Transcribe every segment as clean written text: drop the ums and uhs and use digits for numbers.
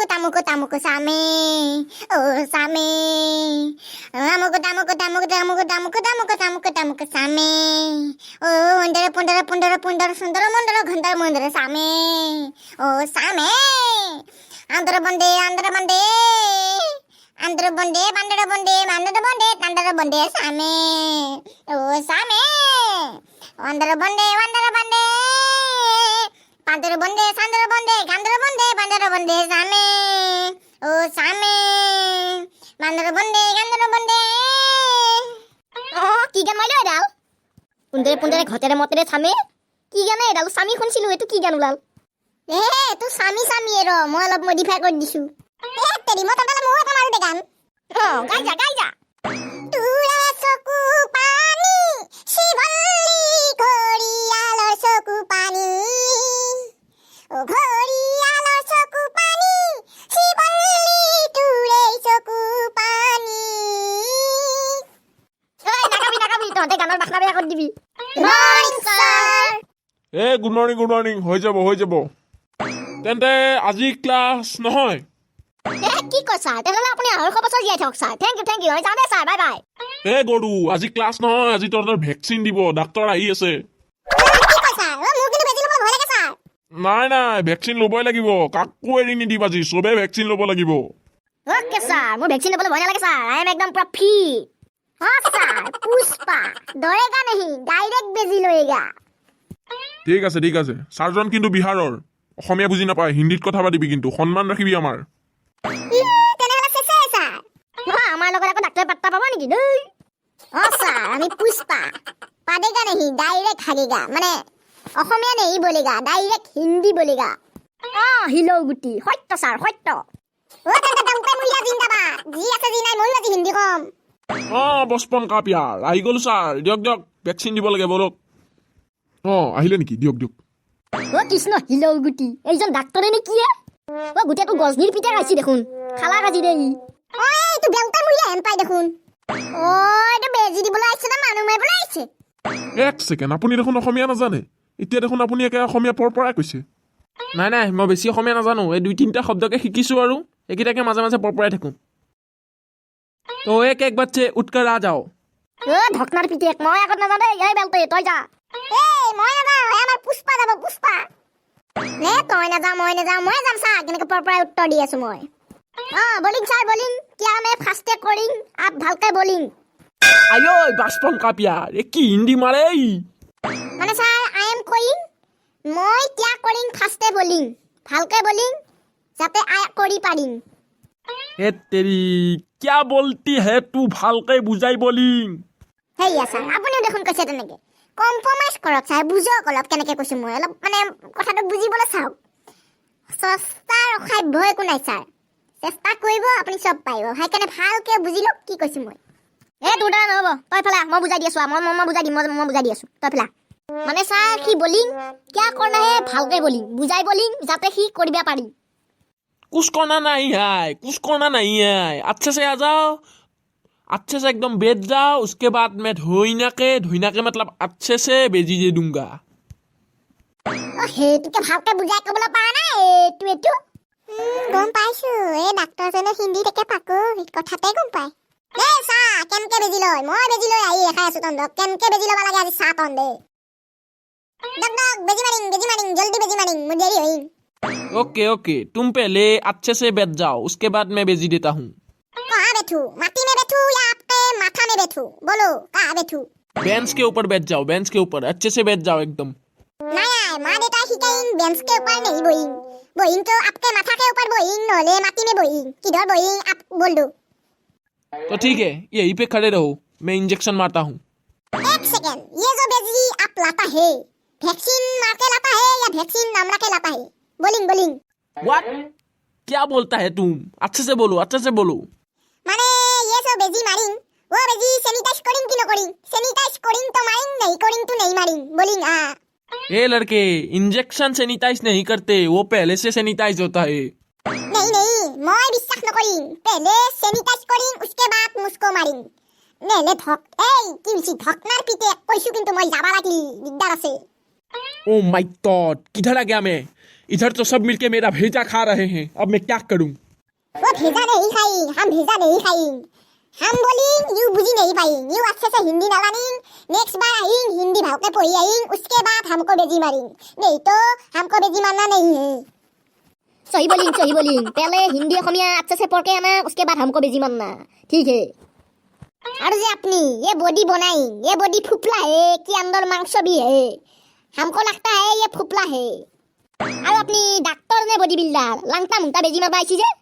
tamuku same. Oh same. Amuku tamuku same. Oh pundara sundara mondara same. Oh same. Andra bande. Andra bonde, bandara bonde, same. Oh, same. Bandara bonde. Pandara bonde, sandara bonde, bandara bonde, same. Oh, same. Bandara bonde. Oh, কি গান মাইলো এডাল? পুন্দরে ঘটেরে মতেরে সামে? কি গান এডাল? সামি শুনছিলো এটো কি গান ওলাল? তো সামি এর মই অলপ মডিফাই কৰি দিছো। তেৰি মই তঁতালে মই এটা মাৰো দে গান। গাই যা। তুৰে চকু পানী শিৱল্লী ঘৰিয়ালৰ চকু পানী। ও ঘৰিয়ালৰ চকু পানী শিৱল্লী তুৰে চকু পানী। নাগাবি তহঁতে গানৰ বাখনা বেয়া কৰি দিবি। Morning sir. গুড মৰ্নিং হৈ যাব তেন্তে আজি ক্লাছ নহয়। কি কয় স্যাৰ? তেনেহ'লে আপুনি 100 বছৰ জীয়াই থাকক স্যাৰ। থেংক ইউ হয় যাওঁ দে স্যাৰ, বাই বাই। গৰু আজি ক্লাছ নহয়, আজি তহঁতৰ ভেকচিন দিব, ডাক্তৰ আহি আছে। কি কয় স্যাৰ? মোৰ কিন্তু বেজি ল'বলৈ ভয় লাগে স্যাৰ। নাই ভেকচিন ল'বই লাগিব, কাকো এৰি নিদিব আজি, চবে ভেকচিন ল'ব লাগিব। ওকে স্যাৰ, মোৰ ভেকচিন ল'বলৈ ভয় নালাগে স্যাৰ, আই এম একদম পুৰা ফিট। স্যাৰ পুষ্পা দৰেগা নেহি, ডাইৰেক্ট বেজি লৈগা। ঠিক আছে ছাৰজন কিন্তু বিহাৰৰ, অসমীয়া বুজি নাপায়, হিন্দীত কথা পাতিবি কিন্তু, সন্মান ৰাখিবি আমাৰ। তেনেহ'লে চেছে স্যাৰ। আমাৰ লগত আকৌ ডাক্তৰে পাত্তা পাব নেকি দেই? স্যাৰ আমি পুষ্পা পাদেগা নেহি, ডাইৰেক্ট হাগেগা, মানে অসমীয়া নেহি বলেগা, ডাইৰেক্ট হিন্দী বলেগা। হিলৌ গুটি, সত্য স্যাৰ সত্য। যি আছে যি নাই ময়ো আজি হিন্দী কম। বচপন কাপিয়াৰ আহি গ'লো ছাৰ, দিয়ক ভেকচিন দিব লাগে বলক। আহিলে নেকি? দিয়ক। কৃষ্ণ হিলৌ গুটি, এইজন ডাক্তৰে নে কি? গোটেইটো গজনীৰ পিঠা খাইছি দেখোন, খালা কাজি দেই। এইটো বেউতা মুৰিয়া হেন পাই দেখোন। এইটো বেজি দিবলৈ আহিছে না মানুহ মাৰিবলৈ আহিছে? এক ছেকেণ্ড, আপুনি দেখোন অসমীয়া নাজানে, এতিয়া দেখোন আপুনি একে অসমীয়া পৰপৰাই কৈছে। নাই মই বেছি অসমীয়া নাজানো, এই 2-3টা শব্দকে শিকিছোঁ আৰু এইকেইটাকে মাজে পৰপৰাই থাকোঁ। তো এক বাচ্চে উঠকাৰ আ যাও। ঢকনাৰ পিতেক, মই আগত নাযাওঁ দেই, এই বেলতে তই যা। মই নাযাওঁ, আমাৰ পুষ্পা যাব, পুষ্পা। তই নাযাওঁ, মই যাম চা, কেনেকৈ পৰপৰাই উত্তৰ দি আছো মই। বলিং স্যাৰ বলিং, কিয়া মে ফাৰ্ষ্টে কৰিং, আপ ভালকে বলিং। আয়ো বাচপন কাপিয়াৰ, কি হিন্দী মাৰে? মানে স্যাৰ আই এম কৰিং, মই কিয়া কৰিং ফাৰ্ষ্টে বলিং, ভালকে বলিং যাতে আই কৰি পাৰিম। তেৰি কিয়া বলতি হে তু, ভালকে বুজাই বলিং। হেইয়া স্যাৰ, আপুনিও দেখোন কৈছে তেনেকে, কম্প্ৰমাইজ কৰক স্যাৰ, বুজক অলপ কেনেকে কৈছো মই, অলপ মানে কথাটো বুজিবলৈ চাওক। চেষ্টা ৰখাই ভয় একো নাই স্যাৰ, চেষ্টা কৰিব আপুনি চব পাৰিব, সেইকাৰণে ভালকে বুজি লওক কি কৈছো মই। তোৰ দ্বাৰা নহ'ব, তই ফেলা, মই বুজাই দি আছো, মই বুজাই দিম, মই বুজাই দি আছো, তই ফেলা। মানে স্যাৰ সি বলিং কিয়া কৰনা হে, ভালকে বলিং বুজাই বলিং যাতে সি কৰিব পাৰি। कुछ करना नहीं है, अच्छे से आ जाओ, अच्छे से एकदम बैठ जाओ, उसके बाद मैं धोइना के मतलब अच्छे से बेजी दे दूंगा। হেতুকে ভালকে বুজাই ক'বলৈ পাৰা নাই, এইটো গম পাইছো, এই ডাক্তৰজনে হিন্দীত একে পাকো, কথাতে গম পায়। চা কেনেকে বেজি লয়, মই বেজি লৈ আহি দেখাই আছো তহঁতক, কেনেকে বেজি ল'ব লাগে আজি চা তহঁতে। বেজি মাৰিং, জলদি বেজি মাৰিং, মোৰ দেৰি হৈম। ओके तुम पहले अच्छे से बैठ जाओ, उसके बाद मैं बेजी देता हूँ। कहाँ बैठूं? माटी में बैठूं या आपके माथा में बैठूं? बोलो कहाँ बैठूं? बेंच के ऊपर बैठ जाओ, बेंच के ऊपर अच्छे से बैठ जाओ एकदम। नहीं माँ देता हिकाइन, बेंच के ऊपर नहीं बोइंग तो आपके माथा के ऊपर बोइंग, नोले माटी में बोइंग, किधर बोइंग आप बोल दो। तो ठीक है, यहीं पे खड़े रहो, मैं इंजेक्शन मारता हूँ। एक सेकेंड, ये जो बेजी आप लाता है, वैक्सीन मार के लाता है या वैक्सीन नाम रख के लाता है? Bowling what? क्या बोलता है तुम? अच्छे से बोलो। माने ये सब बेजी मारिंग, वो बेजी सैनिटाइज करिंग कि न करिंग? सैनिटाइज करिंग तो मारिंग, नहीं करिंग तो नहीं मारिंग, बोलिंग। ए लड़के, इंजेक्शन सैनिटाइज नहीं करते, वो पहले से सैनिटाइज होता है। नहीं मैं विश्वास न करिंग, पहले सैनिटाइज करिंग उसके बाद मुझको मारिंग। নেলে ধক এই কি বিছি ধকনার পিতে কইছো কিন্তু মই যাবা লাগলি দিগদার আছে। ओ माय गॉड, किधर आ गया मैं? इधर तो सब मिलके मेरा भेजा खा रहे हैं, अब मैं क्या करूं? वो भेजा नहीं खाई, हम भेजा नहीं खाई। हम बोली यू बुझी नहीं पाई, यू अच्छे से हिंदी ना लानी। नेक्स्ट बार आई हिंदी भाव के पढ़ी आई, उसके बाद हमको बेजी मारी, नहीं तो हमको बेजी मारना नहीं है। सही बोली। पहले हिंदी अखमिया अच्छे से पढ़ के आना, उसके बाद हमको बेजी मारना, ठीक है? और जे अपनी ये बॉडी बनाई, ये बॉडी फुफला है कि अंदर मांस भी है? हमको लगता है ये फुफला है। और अपनी डॉक्टर ने बॉडी बिल्डर लंगटा मुंगटा बेजी मारवा आइसी जे।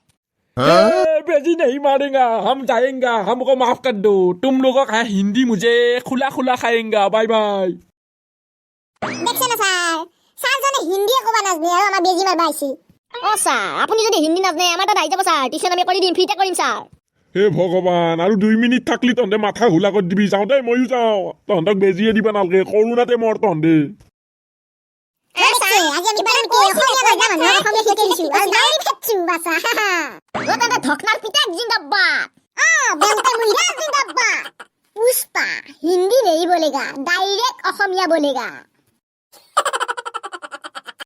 बेजी नहीं मारेगा, हम जाएंगे, हमको माफ कर दो। तुम लोगों का हिंदी मुझे खुला खुला खाएंगा। Bye bye. দেখছে না স্যার জানে হিন্দি কবা নাজনে আর আমার বেজি মারবা আইছি। ও স্যার আপনি যদি হিন্দি নাজনে আমার তো দাইতে স্যার, টিউশন আমি কৰি দিম, ফ্ৰিতে কৰিম স্যাৰ। হে ভগৱান, আৰু 2 মিনিট থাকলি তহঁতে মাথা হুলা কৰি দিবি। যাওঁ দেই, ময়ো যাওঁ। তহঁতক বেজিয়ে দিব নালাগে, কৰোণাতে মৰ তহঁতে। আজি আমি বারে কি অসমীয়া না জানো, অসমীয়া শিকি দিছো আর দাউরি খাচ্ছু বাসা। ওটা ধকনার পিতাক জিন্দাবাদ। বেলতে মুইরা জিন্দাবাদ। পুষ্পা हिंदी नहीं बोलेगा, डायरेक्ट असमिया बोलेगा।